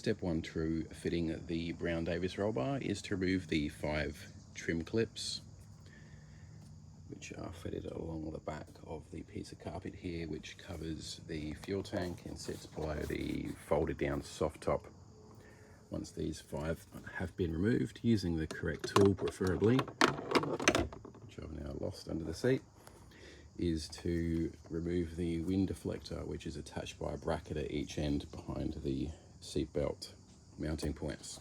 Step 1 through fitting the BrownDavis roll bar is to remove the 5 trim clips, which are fitted along the back of the piece of carpet here, which covers the fuel tank and sits below the folded down soft top. Once these 5 have been removed, using the correct tool preferably, which I've now lost under the seat, is to remove the wind deflector, which is attached by a bracket at each end behind the seat belt mounting points.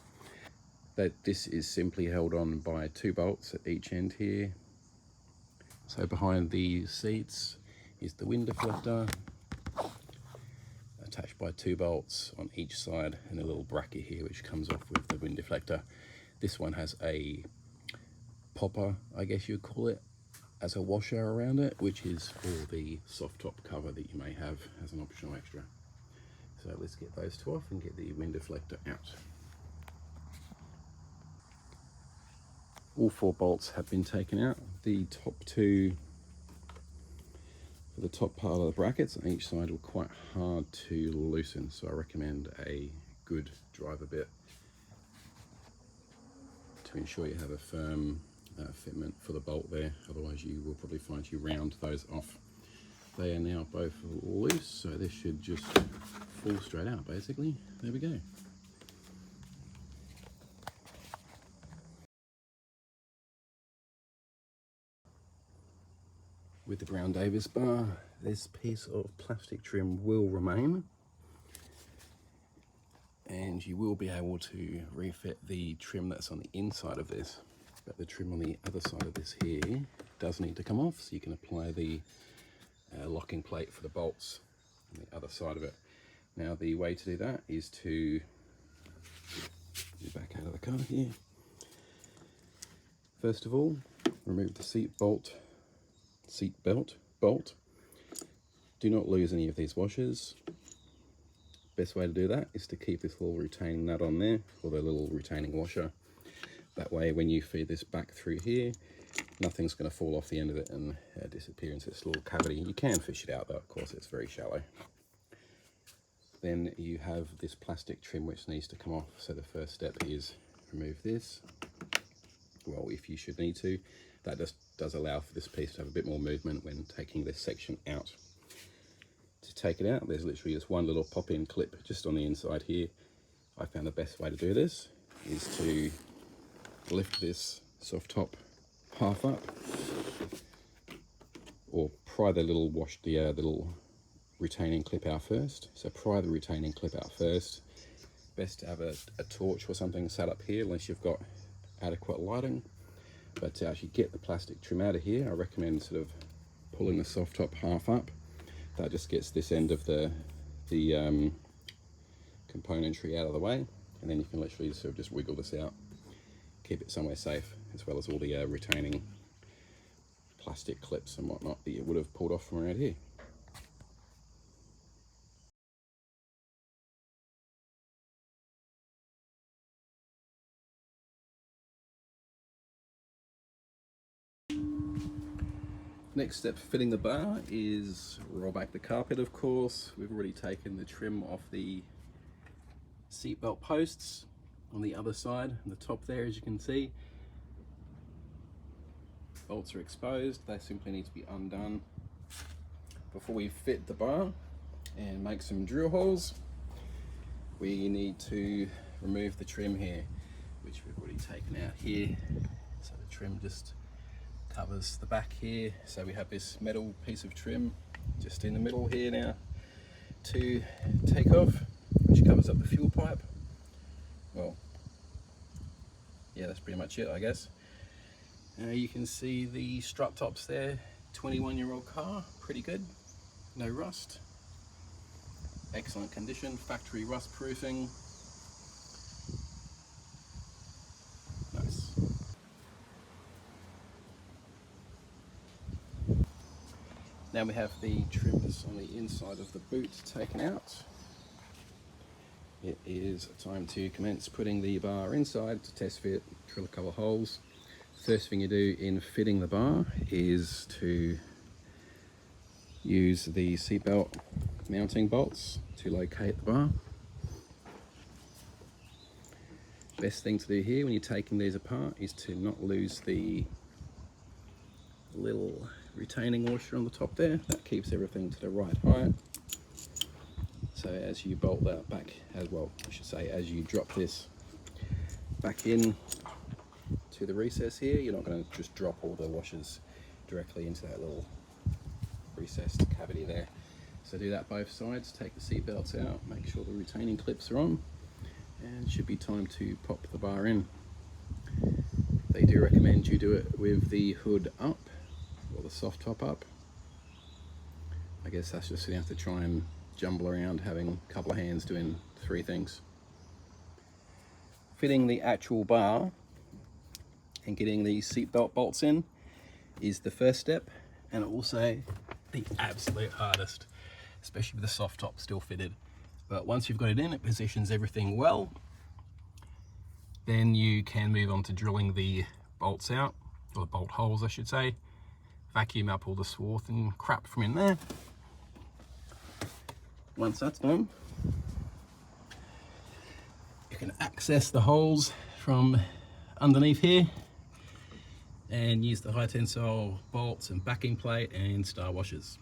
This is simply held on by 2 bolts at each end here. So behind the seats is the wind deflector, attached by 2 bolts on each side, and a little bracket here which comes off with the wind deflector. This one has a popper, I guess you'd call it, as a washer around it, which is for the soft top cover that you may have as an optional extra. So let's get those 2 off and get the wind deflector out. All 4 bolts have been taken out. The top 2 for the top part of the brackets on each side were quite hard to loosen, so I recommend a good driver bit to ensure you have a firm fitment for the bolt there. Otherwise you will probably find you round those off. They are now both loose, so this should just fall straight out basically. There we go. With the BrownDavis bar, this piece of plastic trim will remain, and you will be able to refit the trim that's on the inside of this, but the trim on the other side of this here does need to come off, so you can apply the locking plate for the bolts on the other side of it. Now the way to do that is to back out of the car here. First of all, remove the seat belt bolt. Do not lose any of these washers. Best way to do that is to keep this little retaining nut on there, or the little retaining washer. That way when you feed this back through here, nothing's going to fall off the end of it and disappear into this little cavity. You can fish it out though, of course, it's very shallow. Then you have this plastic trim which needs to come off, so the first step is remove this. Well, if you should need to, that just does allow for this piece to have a bit more movement when taking this section out. To take it out, there's literally just one little pop-in clip just on the inside here. I found the best way to do this is to lift this soft top half up, or pry the little little retaining clip out first. So pry the retaining clip out first. Best to have a torch or something sat up here unless you've got adequate lighting. But to actually get the plastic trim out of here, I recommend sort of pulling the soft top half up. That just gets this end of the componentry out of the way, and then you can literally sort of just wiggle this out, keep it somewhere safe, as well as all the retaining plastic clips and whatnot that you would have pulled off from around here. Next step for fitting the bar is roll back the carpet, of course. We've already taken the trim off the seatbelt posts on the other side, on the top there, as you can see. Bolts are exposed, they simply need to be undone. Before we fit the bar and make some drill holes, we need to remove the trim here, which we've already taken out here. So the trim just covers the back here, so we have this metal piece of trim just in the middle here now to take off, which covers up the fuel pipe. Well, yeah, that's pretty much it, I guess. You can see the strut tops there, 21-year-old car, pretty good, no rust, excellent condition, factory rust proofing. Nice. Now we have the trims on the inside of the boot taken out. It is time to commence putting the bar inside to test fit, drill a couple of holes. First thing you do in fitting the bar is to use the seatbelt mounting bolts to locate the bar. Best thing to do here when you're taking these apart is to not lose the little retaining washer on the top there. That keeps everything to the right height. So as you bolt that back, as well, I should say, as you drop this back in to the recess here, you're not going to just drop all the washers directly into that little recessed cavity there. So do that both sides, take the seat belts out, make sure the retaining clips are on, and it should be time to pop the bar in. They do recommend you do it with the hood up, or the soft top up. I guess that's just so you have to try and jumble around having a couple of hands doing 3 things. Fitting the actual bar and getting the seatbelt bolts in is the first step, and also the absolute hardest, especially with the soft top still fitted. But once you've got it in, it positions everything well. Then you can move on to drilling the bolts out, or the bolt holes I should say. Vacuum up all the swarth and crap from in there. Once that's done, you can access the holes from underneath here and use the high tensile bolts and backing plate and star washers.